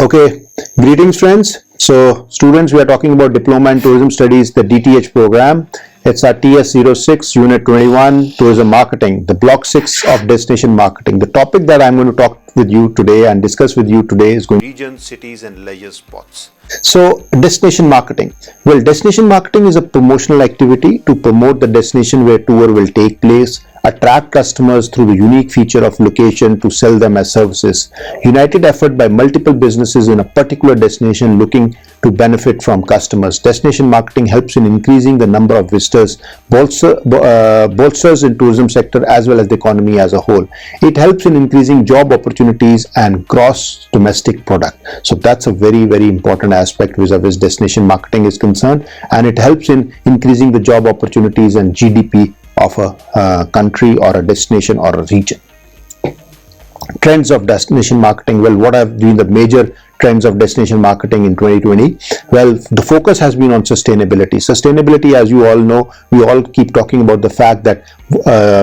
Okay, greetings friends. So students, we are talking about Diploma in Tourism Studies, the DTH program. It's our TS06 Unit 21, Tourism Marketing, the Block 6 of Destination Marketing. The topic that I'm going to talk with you today and discuss with you today is going to be regions, cities and leisure spots. So destination marketing. Well, destination marketing is a promotional activity to promote the destination where tour will take place, attract customers through the unique feature of location to sell them as services. United effort by multiple businesses in a particular destination looking to benefit from customers. Destination marketing helps in increasing the number of visitors, bolsters in tourism sector as well as the economy as a whole. It helps in increasing job opportunities and gross domestic product. So that's a very, very important aspect vis-a-vis destination marketing is concerned, and it helps in increasing the job opportunities and GDP of a country or a destination or a region. Trends of destination marketing. Well, what have been the major trends of destination marketing in 2020? Well, the focus has been on sustainability. Sustainability, as you all know, we all keep talking about the fact that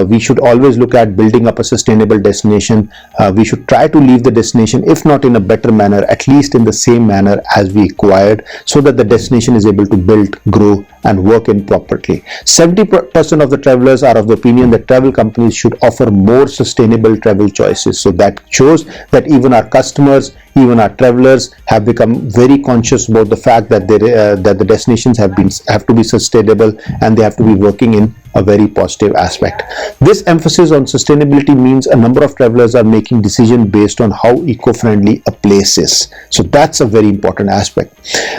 we should always look at building up a sustainable destination. We should try to leave the destination, if not in a better manner, at least in the same manner as we acquired, so that the destination is able to build, grow and work in properly. 70% of the travelers are of the opinion that travel companies should offer more sustainable travel choices. So that shows that even our customers, even our travelers have become very conscious about the fact that that the destinations have to be sustainable and they have to be working in a very positive aspect. This emphasis on sustainability means a number of travelers are making decisions based on how eco-friendly a place is. So that's a very important aspect.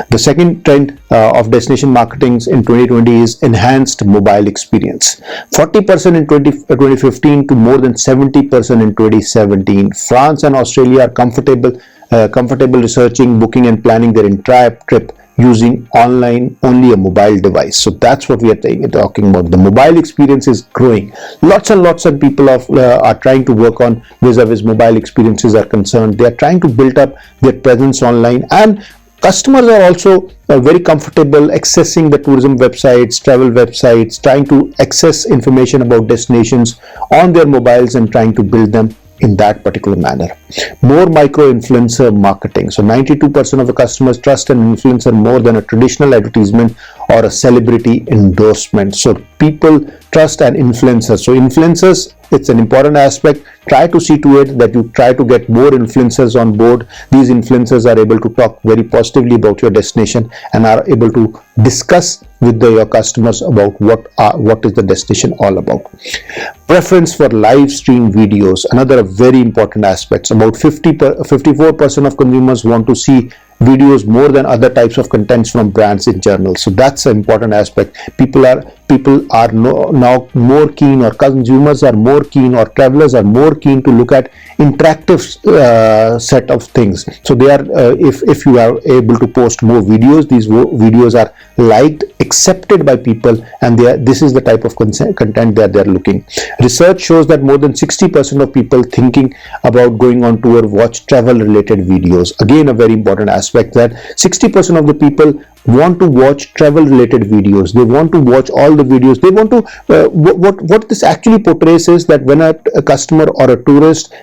The second trend of destination marketing in 2020 is enhanced mobile experience. 40% in 2015 to more than 70% in 2017. France and Australia are comfortable researching, booking and planning their entire trip using online only a mobile device. So that's what we are talking about. The mobile experience is growing. Lots and lots of people are trying to work on vis-a-vis mobile experiences are concerned. They are trying to build up their presence online, and customers are also very comfortable accessing the tourism websites, travel websites, trying to access information about destinations on their mobiles and trying to build them in that particular manner. More micro influencer marketing. So 92% of the customers trust an influencer more than a traditional advertisement or a celebrity endorsement. So people trust an influencer. So influencers, it's an important aspect. Try to see to it that you try to get more influencers on board. These influencers are able to talk very positively about your destination and are able to discuss with your customers about what is the destination all about. Preference for live stream videos, another very important aspect. About 54% of consumers want to see videos more than other types of contents from brands in general. So that's an important aspect. People are now more keen, or consumers are more keen, or travelers are more keen to look at interactive set of things. So they are if you are able to post more videos, these videos are liked, accepted by people, and this is the type of content that they are looking. Research shows that more than 60% of people thinking about going on tour watch travel related videos. Again, a very important aspect, that 60% of the people want to watch travel related videos. They want to watch all the videos. They want to what this actually portrays is that when a customer or a tourist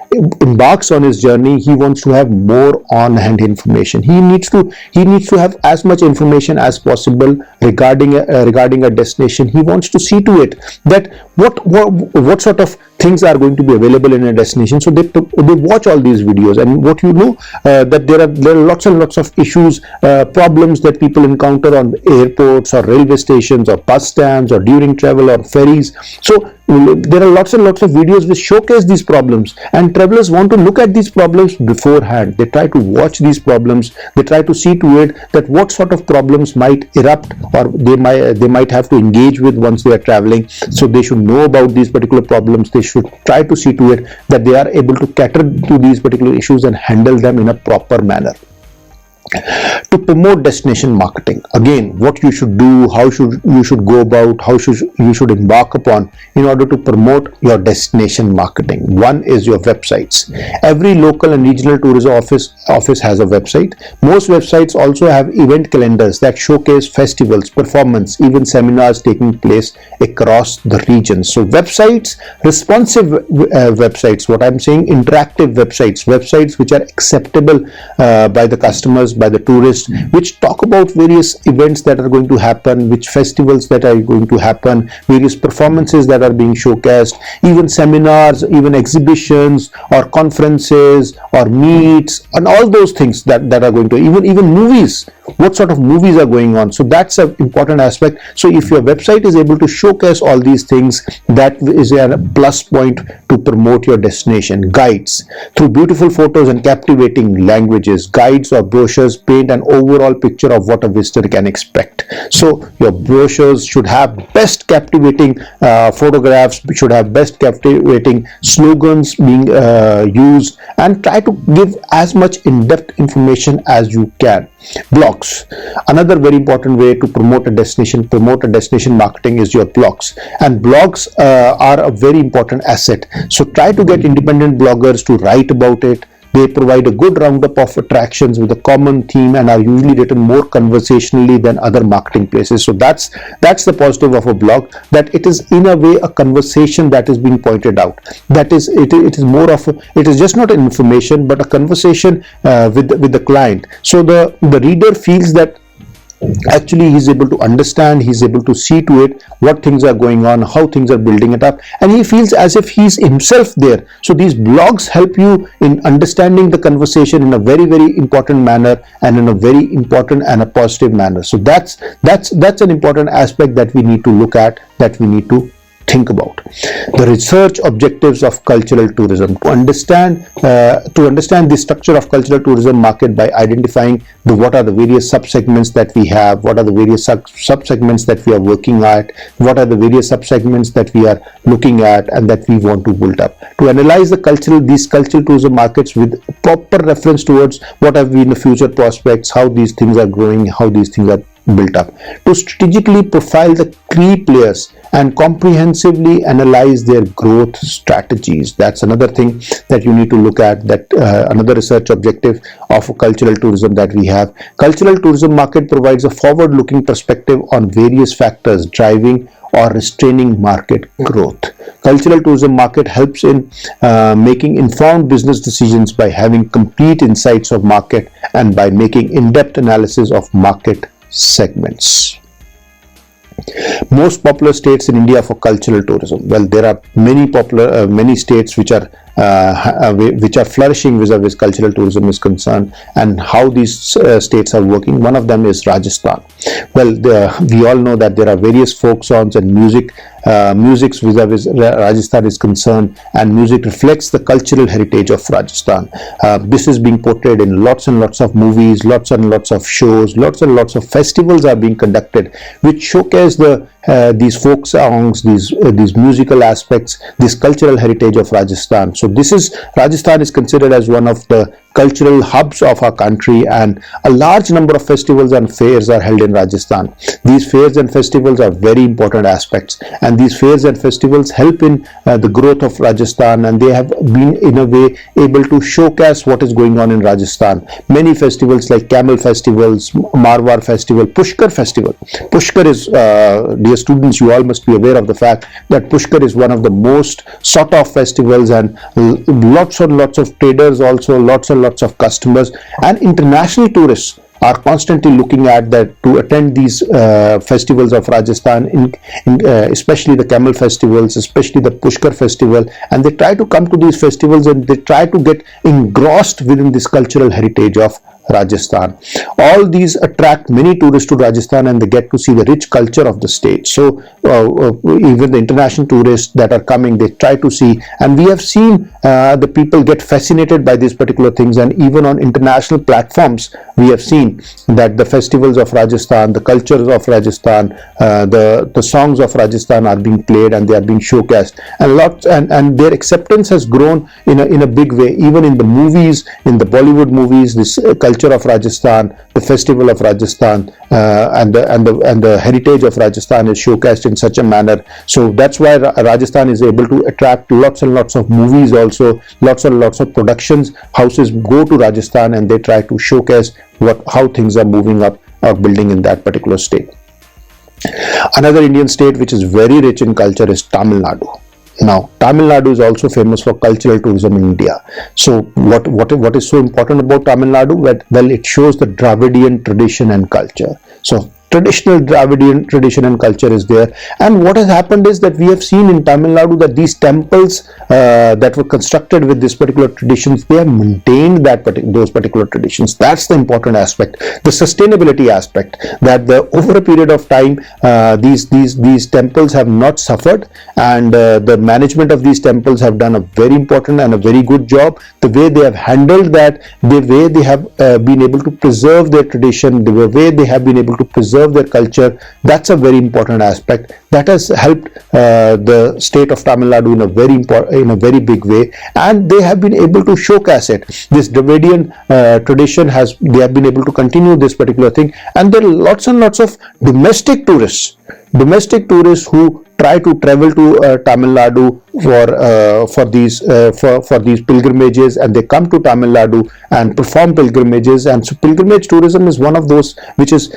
embarks on his journey, he wants to have more on hand information. He needs to have as much information as possible regarding a destination. He wants to see to it that what sort of things are going to be available in a destination. So they watch all these videos, and what you know that there are lots and lots of issues, problems that people encounter on airports or railway stations or bus stands or during travel or ferries. So there are lots and lots of videos which showcase these problems, and travelers want to look at these problems beforehand. They try to watch these problems. They try to see to it that what sort of problems might erupt or they might have to engage with once they are traveling. So they should know about these particular problems. They should try to see to it that they are able to cater to these particular issues and handle them in a proper manner. To promote destination marketing, again, what you should do, how you should go about, how you should embark upon in order to promote your destination marketing. One is your websites. Every local and regional tourism office has a website. Most websites also have event calendars that showcase festivals, performance, even seminars taking place across the region. So websites, responsive websites, what I'm saying, interactive websites which are acceptable by the customers, by the tourists, which talk about various events that are going to happen, which festivals that are going to happen, various performances that are being showcased, even seminars, even exhibitions or conferences or meets, and all those things that are going to, even movies, what sort of movies are going on. So that's an important aspect. So if your website is able to showcase all these things, that is a plus point to promote your destination. Guides, through beautiful photos and captivating languages, guides or brochures paint an overall picture of what a visitor can expect. So your brochures should have best captivating photographs, should have best captivating slogans being used, and try to give as much in-depth information as you can. Blogs, another very important way to promote a destination marketing is your blogs, and blogs are a very important asset. So try to get independent bloggers to write about it. They provide a good roundup of attractions with a common theme and are usually written more conversationally than other marketing places. So that's the positive of a blog, that it is in a way a conversation that is being pointed out. That is, it is more of it is just not an information but a conversation with the client. So the reader feels that actually he's able to understand, he's able to see to it what things are going on, how things are building it up, and he feels as if he's himself there. So these blogs help you in understanding the conversation in a very, very important manner, and in a very important and a positive manner. So that's an important aspect that we need to look at, that we need to think about. The research objectives of cultural tourism, to understand the structure of cultural tourism market by identifying what are the various subsegments that we have, what are the various subsegments that we are working at, what are the various subsegments that we are looking at and that we want to build up. To analyze these cultural tourism markets with proper reference towards what have been the future prospects, how these things are growing, how these things are built up. To strategically profile the key players and comprehensively analyze their growth strategies. That's another thing that you need to look at, that another research objective of cultural tourism that we have. Cultural tourism market provides a forward-looking perspective on various factors driving or restraining market growth. Cultural tourism market helps in making informed business decisions by having complete insights of market and by making in-depth analysis of market segments. Most popular states in India for cultural tourism. Well, there are many states which are flourishing vis-a-vis cultural tourism is concerned, and how these states are working. One of them is Rajasthan. Well, we all know that there are various folk songs and musics vis-a-vis Rajasthan is concerned, and music reflects the cultural heritage of Rajasthan. This is being portrayed in lots and lots of movies, lots and lots of shows, lots and lots of festivals are being conducted which showcase these folk songs, these musical aspects, this cultural heritage of Rajasthan. So Rajasthan is considered as one of the cultural hubs of our country, and a large number of festivals and fairs are held in Rajasthan. These fairs and festivals are very important aspects, and these fairs and festivals help in the growth of Rajasthan, and they have been in a way able to showcase what is going on in Rajasthan. Many festivals like Camel festivals, Marwar festival, Pushkar festival. Pushkar is, dear students, you all must be aware of the fact that Pushkar is one of the most sought of festivals, and lots and lots of traders, also lots and lots of customers and international tourists are constantly looking at that to attend these festivals of Rajasthan, especially the Camel festivals, especially the Pushkar festival, and they try to come to these festivals and they try to get engrossed within this cultural heritage of Rajasthan. All these attract many tourists to Rajasthan, and they get to see the rich culture of the state. So even the international tourists that are coming, they try to see, and we have seen the people get fascinated by these particular things, and even on international platforms we have seen that the festivals of Rajasthan, the cultures of Rajasthan, the songs of Rajasthan are being played and they are being showcased, and their acceptance has grown in a big way. Even in the movies, in the Bollywood movies, this culture of Rajasthan, the festival of Rajasthan, and the heritage of Rajasthan is showcased in such a manner. So that's why Rajasthan is able to attract lots and lots of movies, also lots and lots of productions houses go to Rajasthan and they try to showcase how things are moving up or building in that particular state. Another Indian state which is very rich in culture is Tamil Nadu. Now, Tamil Nadu is also famous for cultural tourism in India. So, what is so important about Tamil Nadu? Well, it shows the Dravidian tradition and culture. So, traditional Dravidian tradition and culture is there. And what has happened is that we have seen in Tamil Nadu that these temples that were constructed with this particular traditions, they have maintained those particular traditions. That's the important aspect. The sustainability aspect, that over a period of time, these temples have not suffered, and the management of these temples have done a very important and a very good job. The way they have handled that, the way they have been able to preserve their tradition, the way they have been able to preserve their culture, that's a very important aspect that has helped the state of Tamil Nadu in a very big way, and they have been able to showcase it. This Dravidian tradition they have been able to continue this particular thing, and there are lots and lots of domestic tourists who try to travel to Tamil Nadu for these pilgrimages, and they come to Tamil Nadu and perform pilgrimages. And so pilgrimage tourism is one of those which is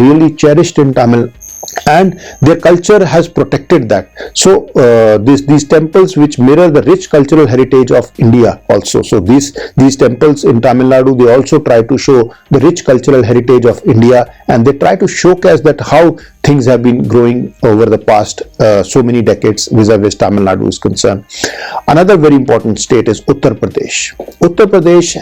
really cherished in Tamil, and their culture has protected that. So these temples which mirror the rich cultural heritage of India also. So these temples in Tamil Nadu, they also try to show the rich cultural heritage of India, and they try to showcase that how things have been growing over the past so many decades vis-a-vis Tamil Nadu is concerned. Another very important state is Uttar Pradesh. Uttar Pradesh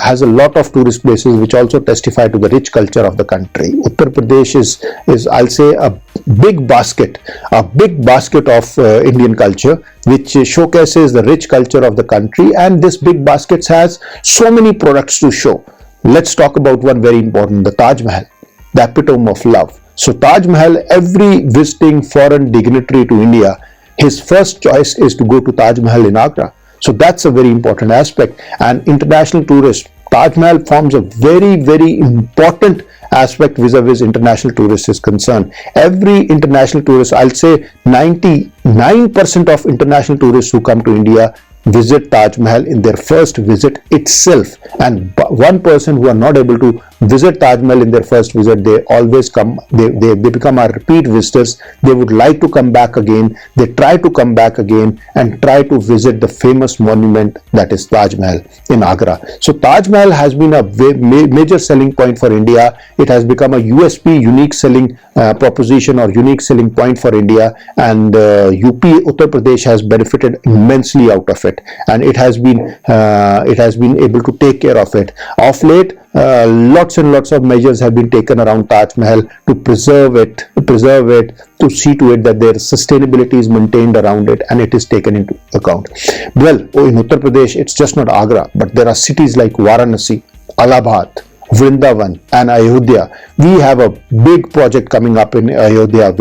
has a lot of tourist places which also testify to the rich culture of the country. Uttar Pradesh is I'll say a big basket of Indian culture which showcases the rich culture of the country, and this big basket has so many products to show. Let's talk about one very important, the Taj Mahal, the epitome of love. So Taj Mahal, every visiting foreign dignitary to India, his first choice is to go to Taj Mahal in Agra. So that's a very important aspect. And international tourists, Taj Mahal forms a very, very important aspect vis-a-vis international tourists is concerned. Every international tourist, I'll say 99% of international tourists who come to India visit Taj Mahal in their first visit itself, and one person who are not able to visit Taj Mahal in their first visit, they always come, they become our repeat visitors. They would like to come back again, they try to come back again and try to visit the famous monument that is Taj Mahal in Agra. So Taj Mahal has been a major selling point for India. It has become a USP, unique selling proposition or unique selling point for India, and UP, Uttar Pradesh has benefited immensely out of it, and it has been able to take care of it. Of late, lots and lots of measures have been taken around Taj Mahal to preserve it, to see to it that their sustainability is maintained around it and it is taken into account. Well, in Uttar Pradesh, it's just not Agra, but there are cities like Varanasi, Allahabad, Vrindavan and Ayodhya. We have a big project coming up in Ayodhya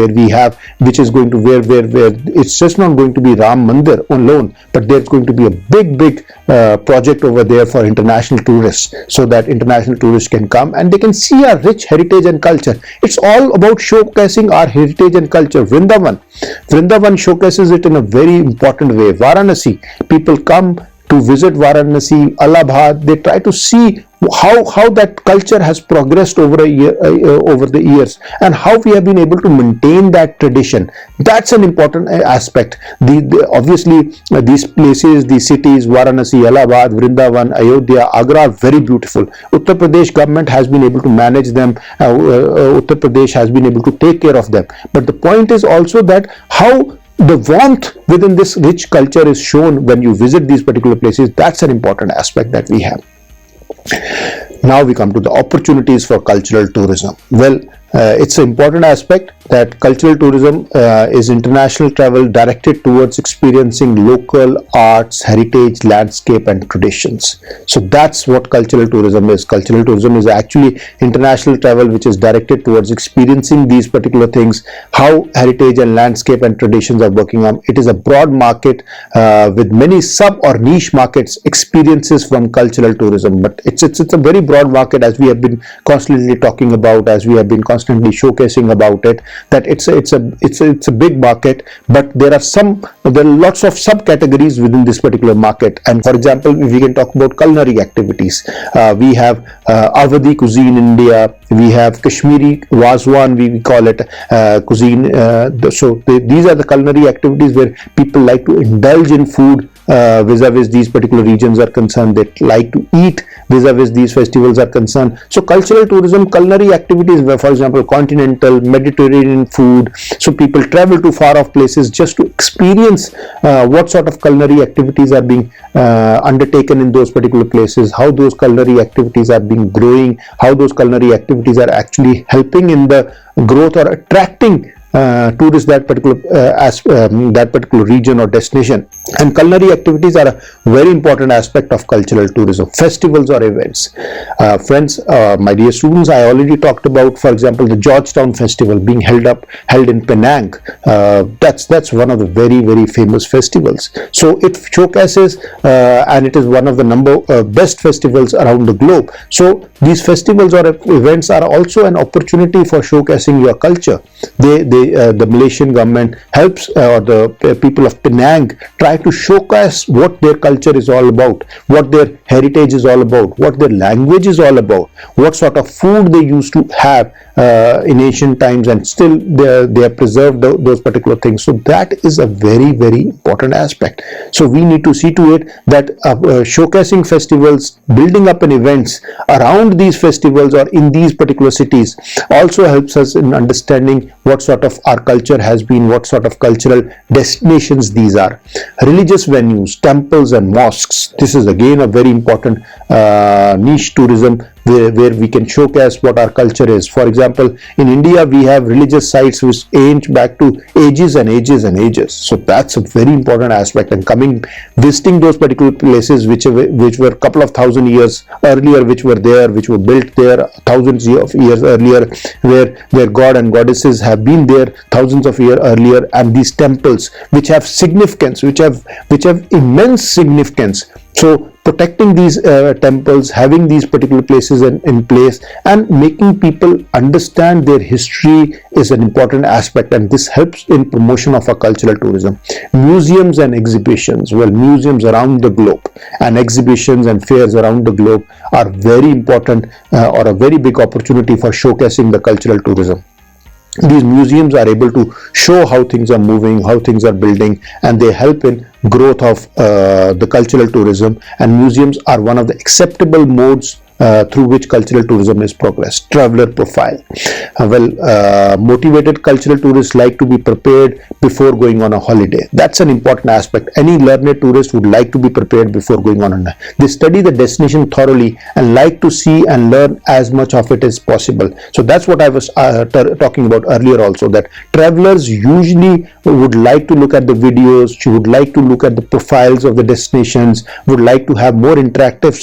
which is going to where it's just not going to be Ram Mandir alone, but there's going to be a big project over there for international tourists, so that international tourists can come and they can see our rich heritage and culture. It's all about showcasing our heritage and culture. Vrindavan showcases it in a very important way. Varanasi, people come to visit Varanasi, Allahabad. They try to see how that culture has progressed over the years, and how we have been able to maintain that tradition. That's an important aspect. Obviously, these places, these cities, Varanasi, Allahabad, Vrindavan, Ayodhya, Agra are very beautiful. Uttar Pradesh government has been able to manage them. Uttar Pradesh has been able to take care of them. But the point is also that how the warmth within this rich culture is shown when you visit these particular places. That's an important aspect that we have. Now we come to the opportunities for cultural tourism. Well, It's an important aspect that cultural tourism is international travel directed towards experiencing local arts, heritage, landscape and traditions. So that's what cultural tourism is. Cultural tourism is actually international travel which is directed towards experiencing these particular things, how heritage and landscape and traditions are working on. It is a broad market with many sub or niche markets, experiences from cultural tourism, but it's a very broad market, as we have been constantly talking about, as we have been constantly showcasing about it, that it's a big market, but there are lots of subcategories within this particular market. And for example, if we can talk about culinary activities, we have Awadhi cuisine in India, we have Kashmiri Wazwan, we call it cuisine. These are the culinary activities where people like to indulge in food vis-a-vis these particular regions are concerned. They like to eat vis-a-vis these festivals are concerned. So cultural tourism, culinary activities, where for example continental, Mediterranean food, so people travel to far off places just to experience what sort of culinary activities are being undertaken in those particular places, how those culinary activities are being growing, how those culinary activities are actually helping in the growth or attracting tourists that particular region or destination. And culinary activities are a very important aspect of cultural tourism. Festivals or events, friends, my dear students, I already talked about, for example, the Georgetown Festival being held in Penang. That's one of the very famous festivals. So it showcases and it is one of the best festivals around the globe. So these festivals or events are also an opportunity for showcasing your culture. The Malaysian government helps or the people of Penang try to showcase what their culture is all about, what their heritage is all about, what their language is all about, what sort of food they used to have in ancient times, and still they have preserved those particular things. So that is a very important aspect. So we need to see to it that showcasing festivals, building up an events around these festivals or in these particular cities also helps us in understanding what sort of our culture has been, what sort of cultural destinations these are. Religious venues, temples and mosques, this is again a very important niche tourism where we can showcase what our culture is. For example, in India we have religious sites which age back to ages and ages and ages. So that's a very important aspect, and visiting those particular places which were a couple of thousand years earlier, which were built there thousands of years earlier, where God and goddesses have been there thousands of years earlier, and these temples which have significance, which have immense significance. So protecting these temples, having these particular places in place and making people understand their history is an important aspect, and this helps in promotion of our cultural tourism. Museums and exhibitions, well, museums around the globe and exhibitions and fairs around the globe are very important or a very big opportunity for showcasing the cultural tourism. These museums are able to show how things are moving, how things are building, and they help in growth of the cultural tourism. And museums are one of the acceptable modes through which cultural tourism is progressed. Traveler profile. Motivated cultural tourists like to be prepared before going on a holiday. That's an important aspect. Any learned tourist would like to be prepared before going on a. They study the destination thoroughly and like to see and learn as much of it as possible. So that's what I was talking about earlier also, that travelers usually would like to look at the videos, would like to look at the profiles of the destinations, would like to have more interactive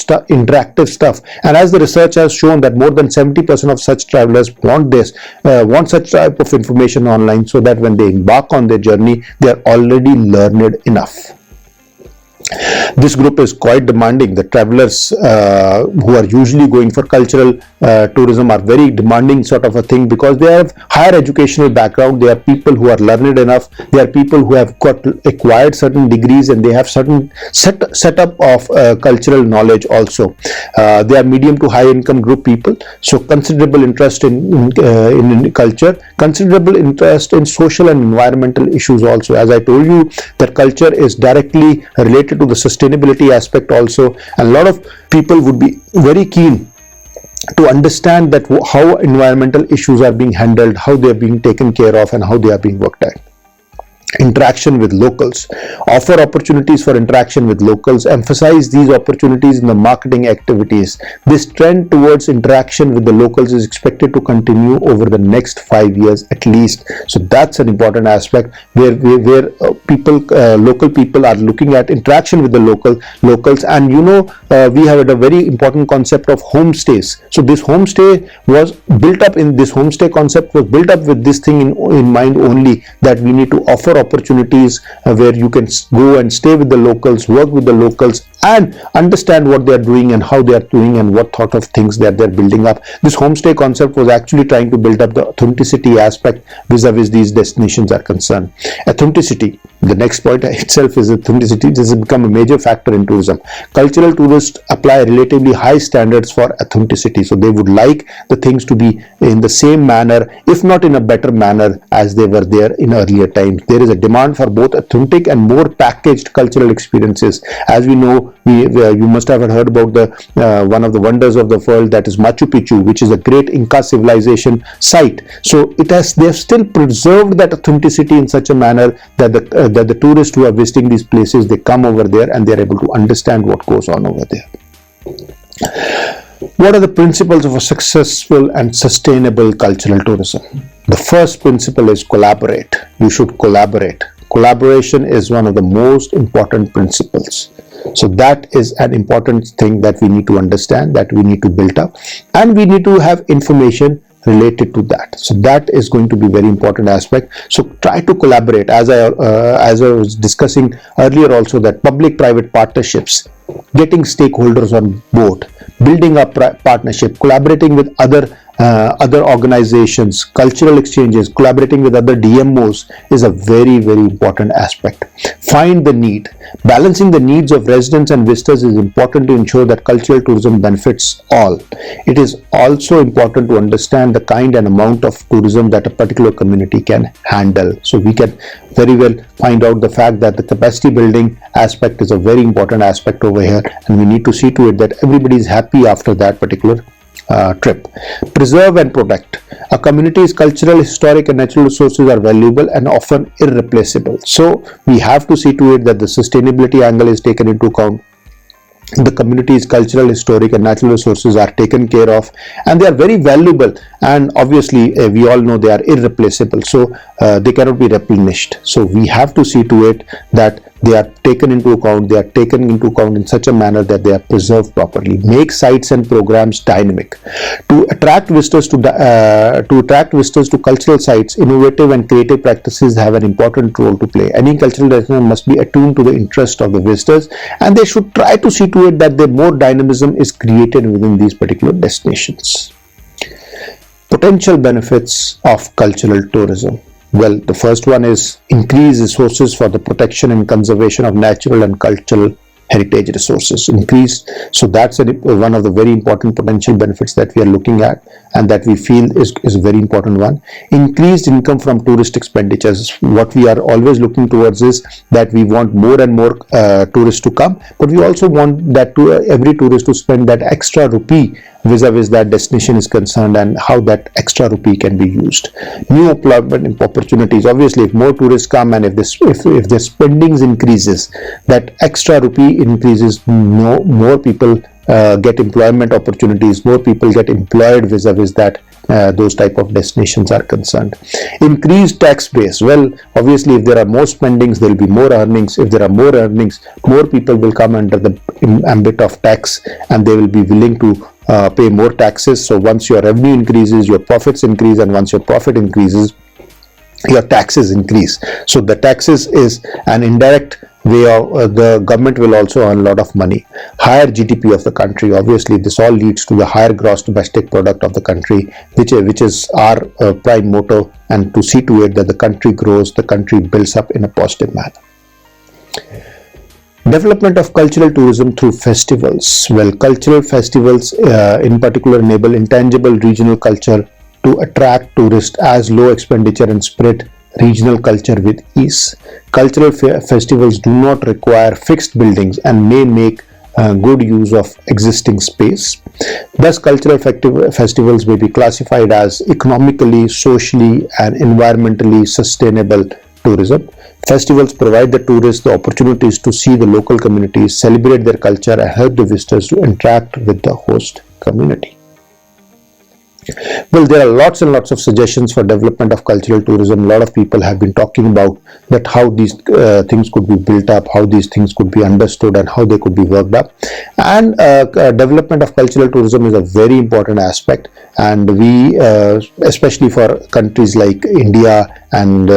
stuff. And as the research has shown that more than 70% of such travelers want such type of information online, so that when they embark on their journey, they are already learned enough. This group is quite demanding. The travelers who are usually going for cultural tourism are very demanding sort of a thing, because they have higher educational background. They are people who are learned enough. They are people who have acquired certain degrees, and they have certain setup of cultural knowledge also. They are medium to high income group people. So considerable interest in culture, considerable interest in social and environmental issues also. As I told you, that culture is directly related to the sustainability aspect also, and a lot of people would be very keen to understand that how environmental issues are being handled, how they are being taken care of, and how they are being worked at. interaction with locals, offer opportunities for interaction with locals, emphasize these opportunities in the marketing activities. This trend towards interaction with the locals is expected to continue over the next 5 years at least. So that's an important aspect where local people are looking at interaction with the locals. And we have a very important concept of homestays. So this homestay concept was built up with this thing in mind only, that we need to offer opportunities where you can go and stay with the locals, work with the locals, and understand what they are doing and how they are doing and what sort of things that they're building up. This homestay concept was actually trying to build up the authenticity aspect vis-a-vis these destinations are concerned. Authenticity, the next point itself is authenticity. This has become a major factor in tourism. Cultural tourists apply relatively high standards for authenticity, so they would like the things to be in the same manner, if not in a better manner, as they were there in earlier times. There is a demand for both authentic and more packaged cultural experiences. As we know, you must have heard about the one of the wonders of the world, that is Machu Picchu, which is a great Inca civilization site. So they have still preserved that authenticity in such a manner that the tourists who are visiting these places, they come over there and they are able to understand what goes on over there. What are the principles of a successful and sustainable cultural tourism? The first principle is collaborate. You should collaborate. Collaboration is one of the most important principles. So that is an important thing that we need to understand, that we need to build up, and we need to have information related to that. So that is going to be very important aspect. So try to collaborate, as I was discussing earlier also, that public-private partnerships, getting stakeholders on board, building up partnership, collaborating with other organizations, cultural exchanges, collaborating with other DMOs is a very, very important aspect. Find the need. Balancing the needs of residents and visitors is important to ensure that cultural tourism benefits all. It is also important to understand the kind and amount of tourism that a particular community can handle. So we can very well find out the fact that the capacity building aspect is a very important aspect over here, and we need to see to it that everybody is happy after that particular trip. Preserve and protect. A community's cultural, historic and natural resources are valuable and often irreplaceable. So we have to see to it that the sustainability angle is taken into account. The community's cultural, historic and natural resources are taken care of, and they are very valuable, and obviously we all know they are irreplaceable, so they cannot be replenished. So we have to see to it that they are taken into account. They are taken into account in such a manner that they are preserved properly. Make sites and programs dynamic. To attract visitors to cultural sites, innovative and creative practices have an important role to play. Any cultural destination must be attuned to the interest of the visitors, and they should try to see to it that more dynamism is created within these particular destinations. Potential benefits of cultural tourism. Well, the first one is increase resources for the protection and conservation of natural and cultural heritage resources. So that's one of the very important potential benefits that we are looking at, and that we feel is a very important one. Increased income from tourist expenditures. What we are always looking towards is that we want more and more tourists to come, but we also want that every tourist to spend that extra rupee vis-a-vis that destination is concerned, and how that extra rupee can be used. New employment opportunities. Obviously, if more tourists come and if the spendings increases, that extra rupee increases, more people get employment opportunities, more people get employed vis-a-vis that those type of destinations are concerned. Increased tax base. Well, obviously, if there are more spendings, there will be more earnings. If there are more earnings, more people will come under the ambit of tax, and they will be willing to pay more taxes. So once your revenue increases, your profits increase, and once your profit increases, your taxes increase. So the taxes is an indirect way of the government will also earn a lot of money. Higher GDP of the country. Obviously, this all leads to the higher gross domestic product of the country, which is our prime motto, and to see to it that the country grows, the country builds up in a positive manner. Development of cultural tourism through festivals. Well, cultural festivals in particular enable intangible regional culture to attract tourists as low expenditure and spread regional culture with ease. Cultural festivals do not require fixed buildings and may make good use of existing space. Thus, cultural festivals may be classified as economically, socially and environmentally sustainable tourism. Festivals provide the tourists the opportunities to see the local communities, celebrate their culture, and help the visitors to interact with the host community. Well, there are lots and lots of suggestions for development of cultural tourism. A lot of people have been talking about that how these things could be built up, how these things could be understood, and how they could be worked up. And development of cultural tourism is a very important aspect. And we, especially for countries like India and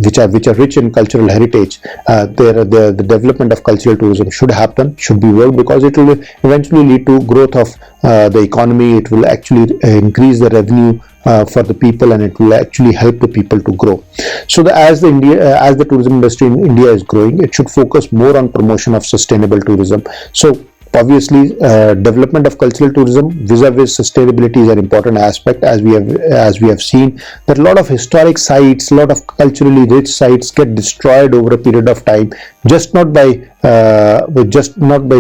which are rich in cultural heritage, the development of cultural tourism should happen, should be worked, because it will eventually lead to growth of the economy. It will actually increase the revenue for the people, and it will actually help the people to grow. So as the tourism industry in India is growing, it should focus more on promotion of sustainable tourism. So obviously, development of cultural tourism vis-a-vis sustainability is an important aspect, as we have seen that a lot of historic sites, a lot of culturally rich sites get destroyed over a period of time, just not by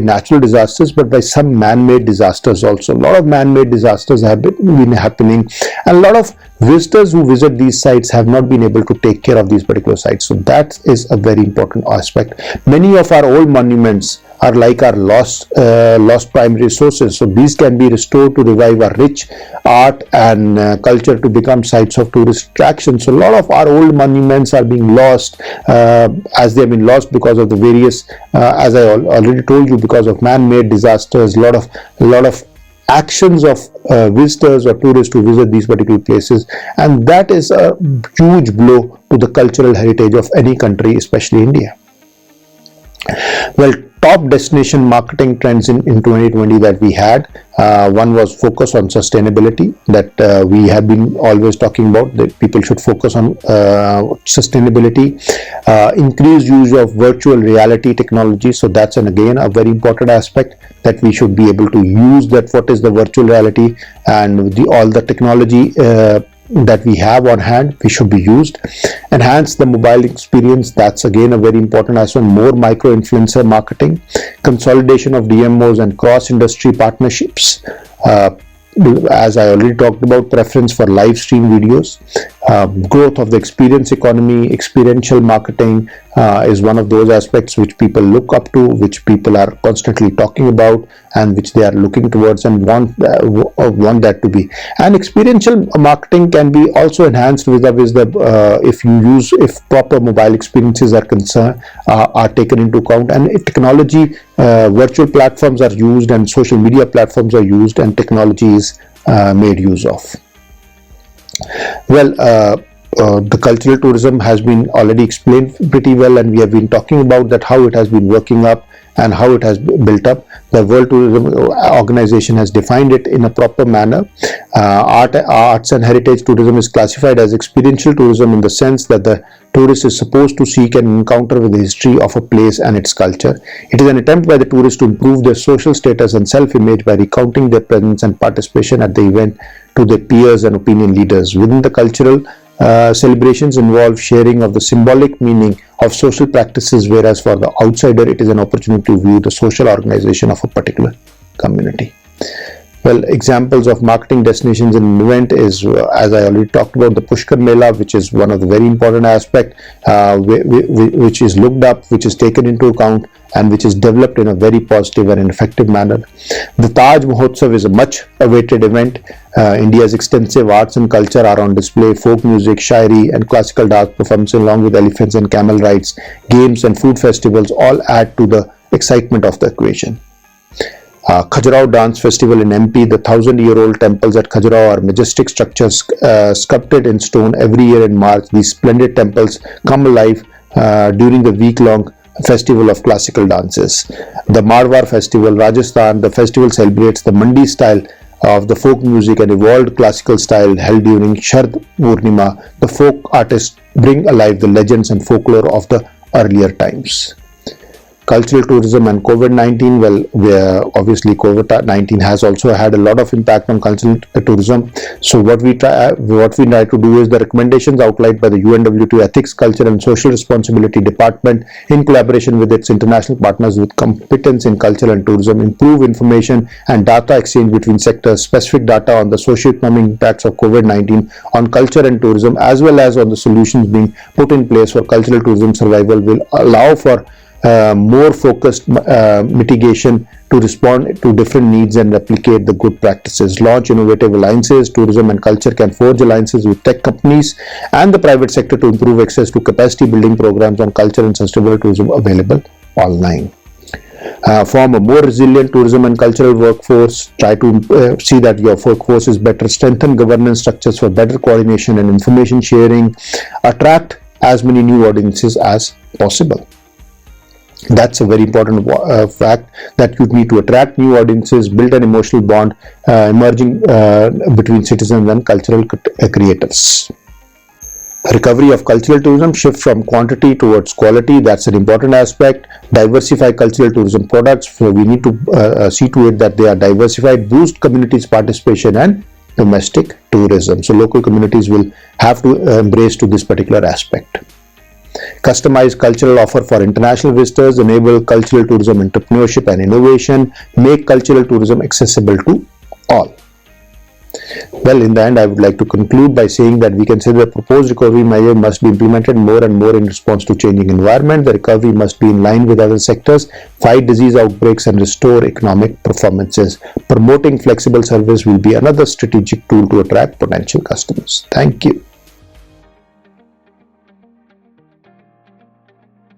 natural disasters, but by some man-made disasters also. A lot of man-made disasters have been happening, and a lot of visitors who visit these sites have not been able to take care of these particular sites. So that is a very important aspect. Many of our old monuments are like our lost primary sources. So these can be restored to revive our rich art and culture to become sites of tourist attraction. So a lot of our old monuments are being lost, as they have been lost because of the various, as I already told you, because of man-made disasters. A lot of actions of visitors or tourists who visit these particular places, and that is a huge blow to the cultural heritage of any country, especially India. Well, top destination marketing trends in 2020 that we had, one was focus on sustainability, that we have been always talking about, that people should focus on sustainability. Increased use of virtual reality technology, so that's again a very important aspect, that we should be able to use that, what is the virtual reality, and all the technology that we have on hand, we should be used. Enhance the mobile experience, that's again a very important aspect. More micro influencer marketing, consolidation of DMOs and cross industry partnerships, as I already talked about, preference for live stream videos. Growth of the experience economy, experiential marketing is one of those aspects which people look up to, which people are constantly talking about, and which they are looking towards and want that to be. And experiential marketing can be also enhanced vis-a-vis if proper mobile experiences are taken into account, and if technology, virtual platforms are used, and social media platforms are used, and technology is made use of. Well, the cultural tourism has been already explained pretty well, and we have been talking about that, how it has been working up and how it has built up. The World Tourism Organization has defined it in a proper manner. Arts and heritage tourism is classified as experiential tourism in the sense that the tourist is supposed to seek an encounter with the history of a place and its culture. It is an attempt by the tourist to improve their social status and self-image by recounting their presence and participation at the event to their peers and opinion leaders. Within the cultural celebrations involve sharing of the symbolic meaning of social practices, whereas for the outsider it is an opportunity to view the social organization of a particular community. Well, examples of marketing destinations in an event is, as I already talked about, the Pushkar Mela, which is one of the very important aspects, which is looked up, which is taken into account, and which is developed in a very positive and effective manner. The Taj Mahotsav is a much awaited event. India's extensive arts and culture are on display. Folk music, shairi, and classical dance performances, along with elephants and camel rides, games and food festivals, all add to the excitement of the occasion. Khajuraho Dance Festival in MP. The 1,000-year-old temples at Khajuraho are majestic structures sculpted in stone. Every year in March, these splendid temples come alive during the week-long festival of classical dances. The Marwar Festival, Rajasthan. The festival celebrates the Mandi style of the folk music and evolved classical style held during Shard Purnima. The folk artists bring alive the legends and folklore of the earlier times. cultural tourism and COVID-19. Well, obviously COVID-19 has also had a lot of impact on cultural tourism. So what we try to do is the recommendations outlined by the UNWTO Ethics, Culture and Social Responsibility Department in collaboration with its international partners with competence in culture and tourism, improve information and data exchange between sectors, specific data on the socio-economic impacts of COVID-19 on culture and tourism, as well as on the solutions being put in place for cultural tourism survival, will allow for more focused mitigation to respond to different needs and replicate the good practices. Launch innovative alliances. Tourism and culture can forge alliances with tech companies and the private sector to improve access to capacity building programs on culture and sustainable tourism available online. Form a more resilient tourism and cultural workforce. Try to see that your workforce is better. Strengthen governance structures for better coordination and information sharing. Attract as many new audiences as possible. That's a very important fact, that you need to attract new audiences, build an emotional bond emerging between citizens and cultural creators. Recovery of cultural tourism, shift from quantity towards quality. That's an important aspect. Diversify cultural tourism products. So we need to see to it that they are diversified. Boost communities' participation and domestic tourism. So local communities will have to embrace to this particular aspect. Customize cultural offer for international visitors. Enable cultural tourism entrepreneurship and innovation. Make cultural tourism accessible to all. Well, in the end, I would like to conclude by saying that we can say the proposed recovery measure must be implemented more and more in response to changing environment. The recovery must be in line with other sectors, fight disease outbreaks and restore economic performances. Promoting flexible service will be another strategic tool to attract potential customers. Thank you.